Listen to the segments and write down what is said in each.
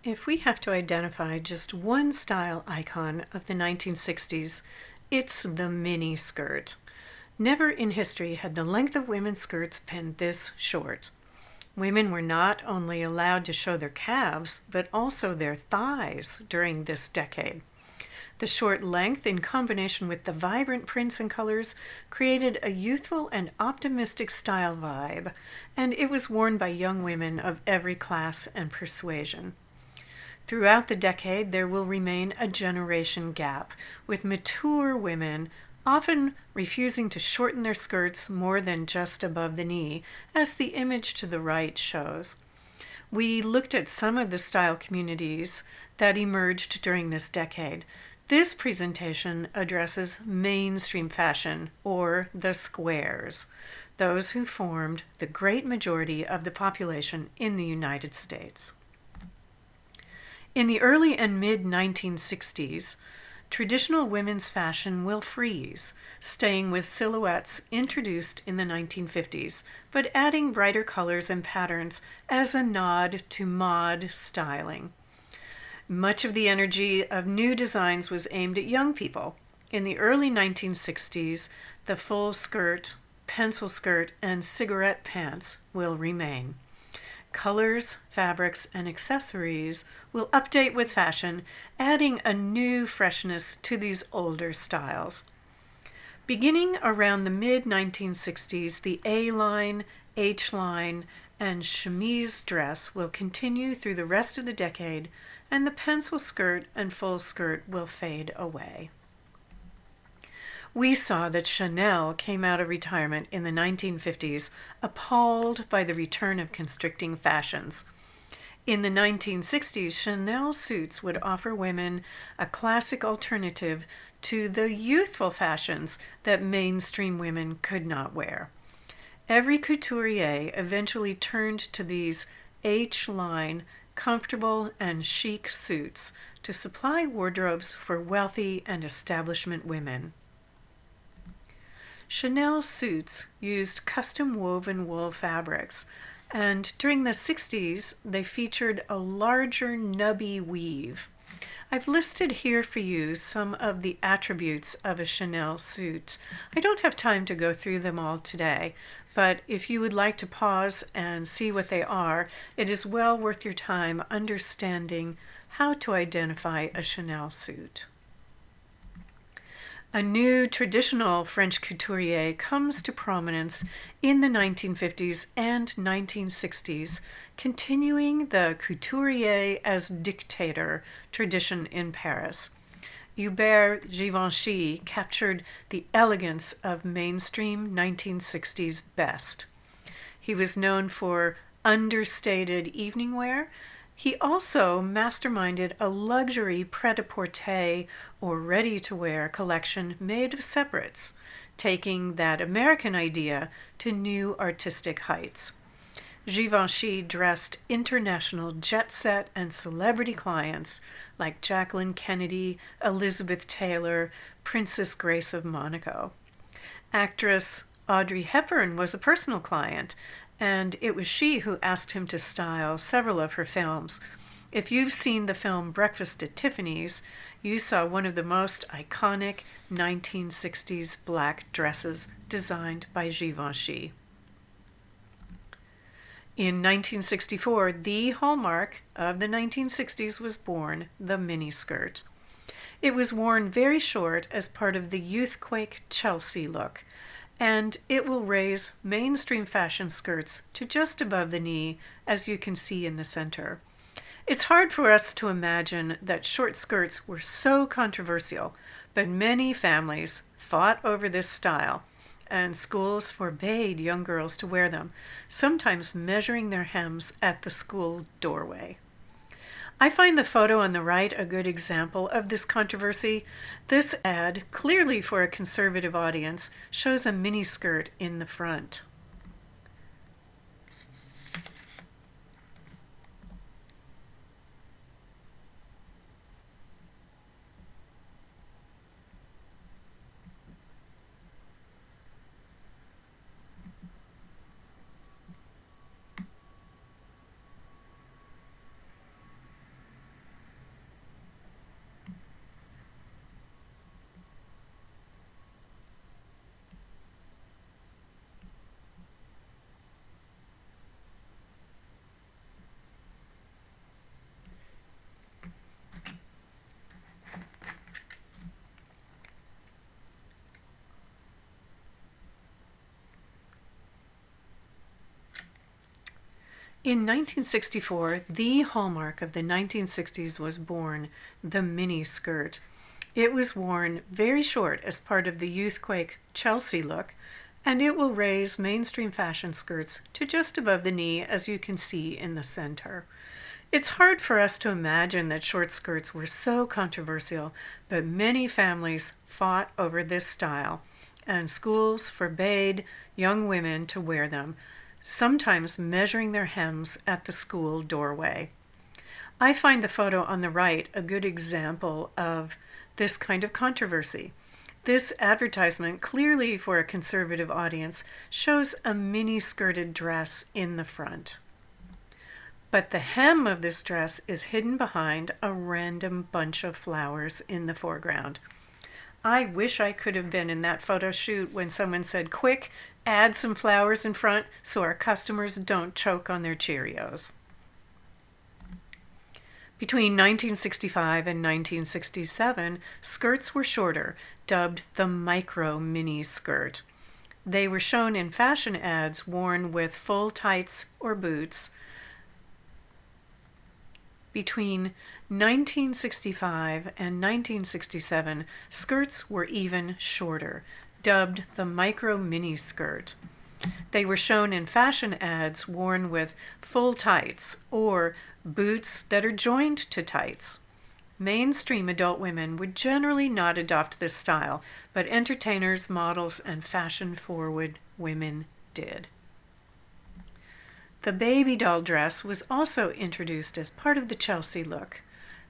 If we have to identify just one style icon of the 1960s, it's the mini skirt. Never in history had the length of women's skirts been this short. Women were not only allowed to show their calves, but also their thighs during this decade. The short length, in combination with the vibrant prints and colors, created a youthful and optimistic style vibe, and it was worn by young women of every class and persuasion. Throughout the decade, there will remain a generation gap, with mature women often refusing to shorten their skirts more than just above the knee, as the image to the right shows. We looked at some of the style communities that emerged during this decade. This presentation addresses mainstream fashion, or the squares, those who formed the great majority of the population in the United States. In the early and mid 1960s, traditional women's fashion will freeze, staying with silhouettes introduced in the 1950s, but adding brighter colors and patterns as a nod to mod styling. Much of the energy of new designs was aimed at young people. In the early 1960s, the full skirt, pencil skirt, and cigarette pants will remain. Colors, fabrics, and accessories will update with fashion, adding a new freshness to these older styles. Beginning around the mid-1960s, the A-line, H-line, and chemise dress will continue through the rest of the decade, and the pencil skirt and full skirt will fade away. We saw that Chanel came out of retirement in the 1950s, appalled by the return of constricting fashions. In the 1960s, Chanel suits would offer women a classic alternative to the youthful fashions that mainstream women could not wear. Every couturier eventually turned to these H-line, comfortable and chic suits to supply wardrobes for wealthy and establishment women. Chanel suits used custom woven wool fabrics, and during the 60s they featured a larger nubby weave. I've listed here for you some of the attributes of a Chanel suit. I don't have time to go through them all today, but if you would like to pause and see what they are, it is well worth your time understanding how to identify a Chanel suit. A new traditional French couturier comes to prominence in the 1950s and 1960s, continuing the couturier as dictator tradition in Paris. Hubert Givenchy captured the elegance of mainstream 1960s best. He was known for understated evening wear. He also masterminded a luxury pret-a-porter or ready-to-wear collection made of separates, taking that American idea to new artistic heights. Givenchy dressed international jet-set and celebrity clients like Jacqueline Kennedy, Elizabeth Taylor, Princess Grace of Monaco. Actress Audrey Hepburn was a personal client, and it was she who asked him to style several of her films. If you've seen the film Breakfast at Tiffany's, you saw one of the most iconic 1960s black dresses designed by Givenchy. In 1964, the hallmark of the 1960s was born, the miniskirt. It was worn very short as part of the Youthquake Chelsea look, and it will raise mainstream fashion skirts to just above the knee, as you can see in the center. It's hard for us to imagine that short skirts were so controversial, but many families fought over this style, and schools forbade young girls to wear them, sometimes measuring their hems at the school doorway. I find the photo on the right a good example of this controversy. This ad, clearly for a conservative audience, shows a miniskirt in the front. In 1964, the hallmark of the 1960s was born, the mini skirt. It was worn very short as part of the youthquake Chelsea look, and it will raise mainstream fashion skirts to just above the knee, as you can see in the center. It's hard for us to imagine that short skirts were so controversial, but many families fought over this style, and schools forbade young women to wear them, sometimes measuring their hems at the school doorway. I find the photo on the right a good example of this kind of controversy. This advertisement, clearly for a conservative audience, shows a mini-skirted dress in the front. But the hem of this dress is hidden behind a random bunch of flowers in the foreground. I wish I could have been in that photo shoot when someone said, "Quick, add some flowers in front so our customers don't choke on their Cheerios." Between 1965 and 1967, skirts were shorter, dubbed the micro mini skirt. They were shown in fashion ads worn with full tights or boots. Between 1965 and 1967, skirts were even shorter, dubbed the micro mini skirt. They were shown in fashion ads worn with full tights or boots that are joined to tights. Mainstream adult women would generally not adopt this style, but entertainers, models, and fashion-forward women did. The baby doll dress was also introduced as part of the Chelsea look,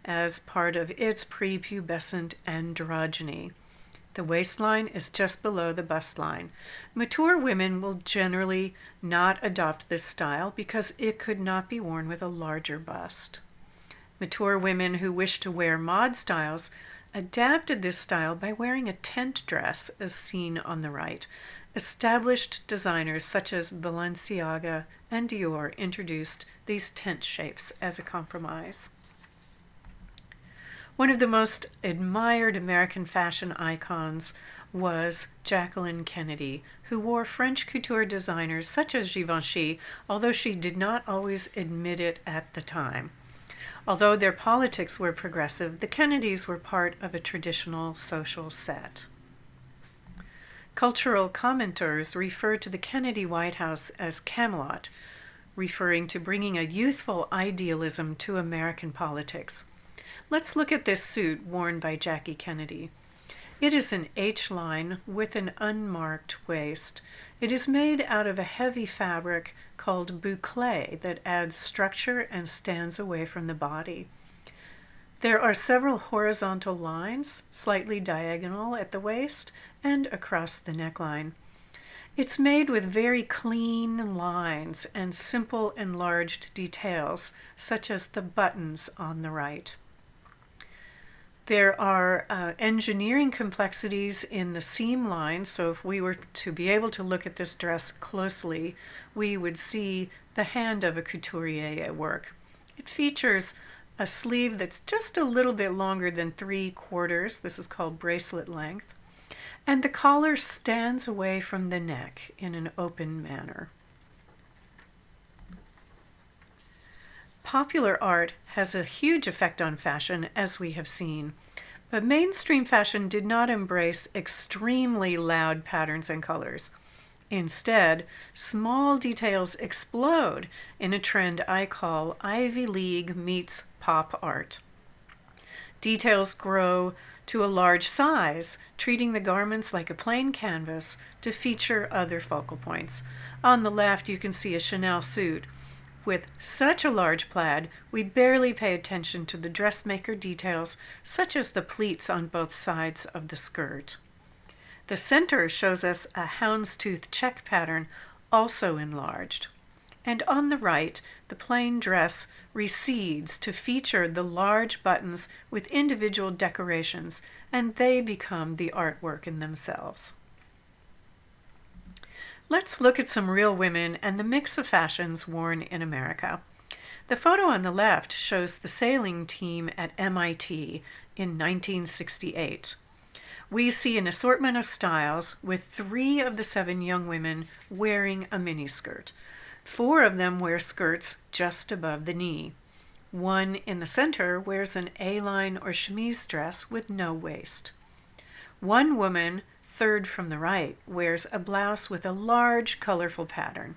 as part of its prepubescent androgyny. The waistline is just below the bust line. Mature women will generally not adopt this style because it could not be worn with a larger bust. Mature women who wish to wear mod styles adapted this style by wearing a tent dress, as seen on the right. Established designers such as Balenciaga and Dior introduced these tent shapes as a compromise. One of the most admired American fashion icons was Jacqueline Kennedy, who wore French couture designers such as Givenchy, although she did not always admit it at the time. Although their politics were progressive, the Kennedys were part of a traditional social set. Cultural commenters refer to the Kennedy White House as Camelot, referring to bringing a youthful idealism to American politics. Let's look at this suit worn by Jackie Kennedy. It is an H-line with an unmarked waist. It is made out of a heavy fabric called boucle that adds structure and stands away from the body. There are several horizontal lines, slightly diagonal at the waist and across the neckline. It's made with very clean lines and simple enlarged details, such as the buttons on the right. There are engineering complexities in the seam lines, so if we were to be able to look at this dress closely, we would see the hand of a couturier at work. It features a sleeve that's just a little bit longer than 3/4. This is called bracelet length. And the collar stands away from the neck in an open manner. Popular art has a huge effect on fashion, as we have seen, but mainstream fashion did not embrace extremely loud patterns and colors. Instead, small details explode in a trend I call Ivy League meets pop art. Details grow to a large size, treating the garments like a plain canvas to feature other focal points. On the left, you can see a Chanel suit. With such a large plaid, we barely pay attention to the dressmaker details, such as the pleats on both sides of the skirt. The center shows us a houndstooth check pattern, also enlarged. And on the right, the plain dress recedes to feature the large buttons with individual decorations, and they become the artwork in themselves. Let's look at some real women and the mix of fashions worn in America. The photo on the left shows the sailing team at MIT in 1968. We see an assortment of styles with 3 of the 7 young women wearing a miniskirt. 4 of them wear skirts just above the knee. One in the center wears an A-line or chemise dress with no waist. One woman, third from the right, wears a blouse with a large, colorful pattern.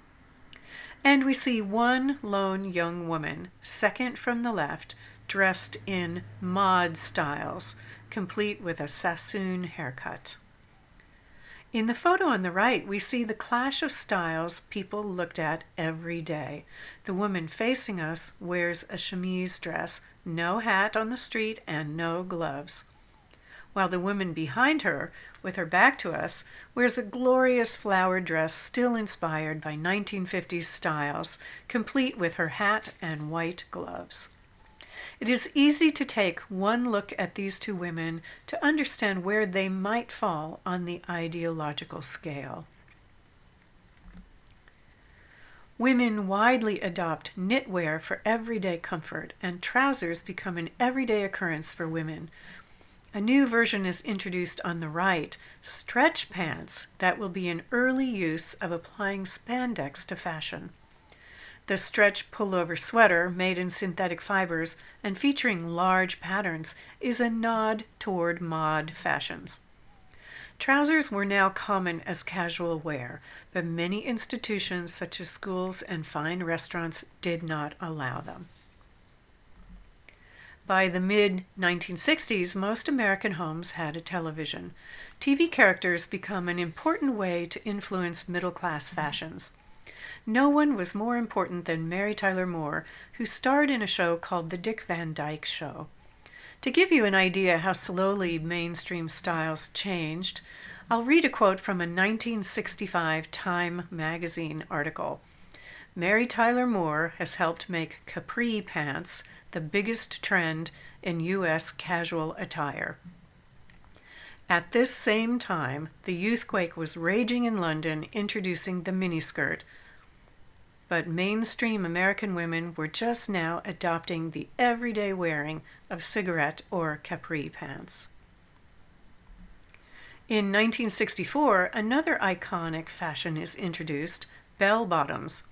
And we see one lone young woman, second from the left, dressed in mod styles, complete with a Sassoon haircut. In the photo on the right, we see the clash of styles people looked at every day. The woman facing us wears a chemise dress, no hat on the street, and no gloves, while the woman behind her, with her back to us, wears a glorious flowered dress still inspired by 1950s styles, complete with her hat and white gloves. It is easy to take one look at these two women to understand where they might fall on the ideological scale. Women widely adopt knitwear for everyday comfort, and trousers become an everyday occurrence for women. A new version is introduced on the right, stretch pants that will be an early use of applying spandex to fashion. The stretch pullover sweater, made in synthetic fibers and featuring large patterns, is a nod toward mod fashions. Trousers were now common as casual wear, but many institutions such as schools and fine restaurants did not allow them. By the mid-1960s, most American homes had a television. TV characters become an important way to influence middle-class fashions. No one was more important than Mary Tyler Moore, who starred in a show called The Dick Van Dyke Show. To give you an idea how slowly mainstream styles changed, I'll read a quote from a 1965 Time magazine article. Mary Tyler Moore has helped make capri pants the biggest trend in U.S. casual attire. At this same time, the youthquake was raging in London, introducing the miniskirt. But mainstream American women were just now adopting the everyday wearing of cigarette or capri pants. In 1964, another iconic fashion is introduced, bell bottoms.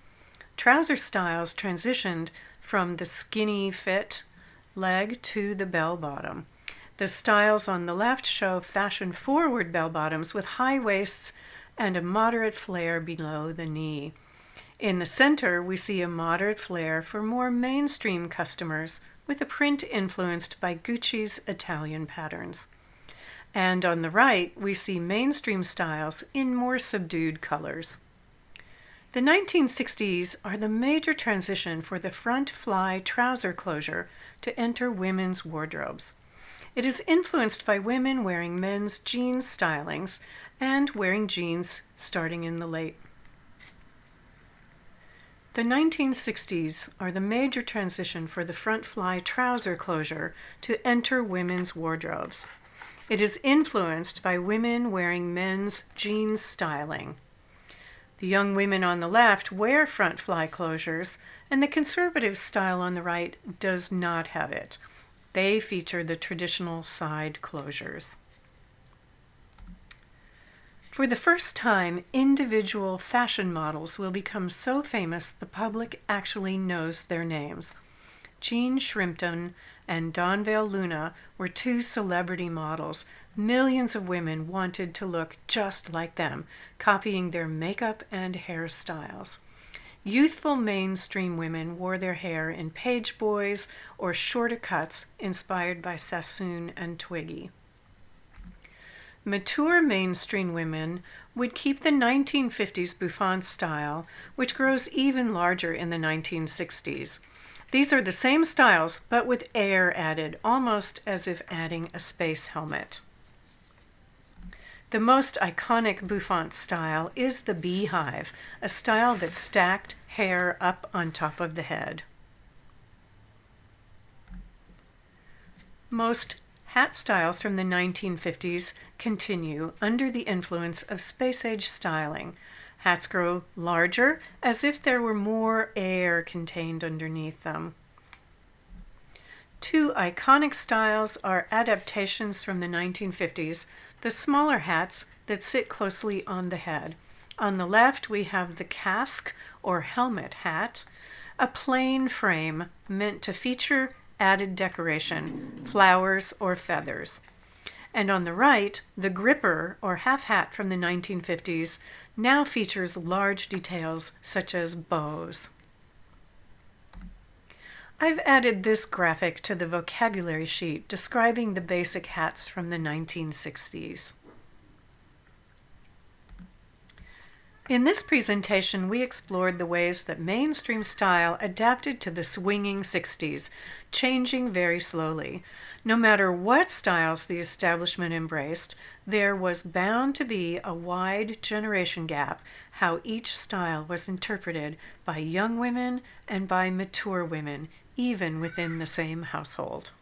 Trouser styles transitioned from the skinny fit leg to the bell bottom. The styles on the left show fashion-forward bell bottoms with high waists and a moderate flare below the knee. In the center, we see a moderate flare for more mainstream customers with a print influenced by Gucci's Italian patterns. And on the right, we see mainstream styles in more subdued colors. The 1960s are the major transition for the front fly trouser closure to enter women's wardrobes. It is influenced by women wearing men's jeans stylings and wearing jeans starting in the late. The 1960s are the major transition for the front fly trouser closure to enter women's wardrobes. It is influenced by women wearing men's jeans styling. The young women on the left wear front fly closures, and the conservative style on the right does not have it. They feature the traditional side closures. For the first time, individual fashion models will become so famous the public actually knows their names. Jean Shrimpton and Donvale Luna were two celebrity models. Millions of women wanted to look just like them, copying their makeup and hairstyles. Youthful mainstream women wore their hair in page boys or shorter cuts inspired by Sassoon and Twiggy. Mature mainstream women would keep the 1950s bouffant style, which grows even larger in the 1960s. These are the same styles, but with air added, almost as if adding a space helmet. The most iconic bouffant style is the beehive, a style that stacked hair up on top of the head. Most hat styles from the 1950s continue under the influence of space-age styling. Hats grow larger as if there were more air contained underneath them. Two iconic styles are adaptations from the 1950s, the smaller hats that sit closely on the head. On the left, we have the casque or helmet hat, a plain frame meant to feature added decoration, flowers or feathers. And on the right, the gripper or half hat from the 1950s now features large details such as bows. I've added this graphic to the vocabulary sheet describing the basic hats from the 1960s. In this presentation, we explored the ways that mainstream style adapted to the swinging 60s, changing very slowly. No matter what styles the establishment embraced, there was bound to be a wide generation gap how each style was interpreted by young women and by mature women, even within the same household.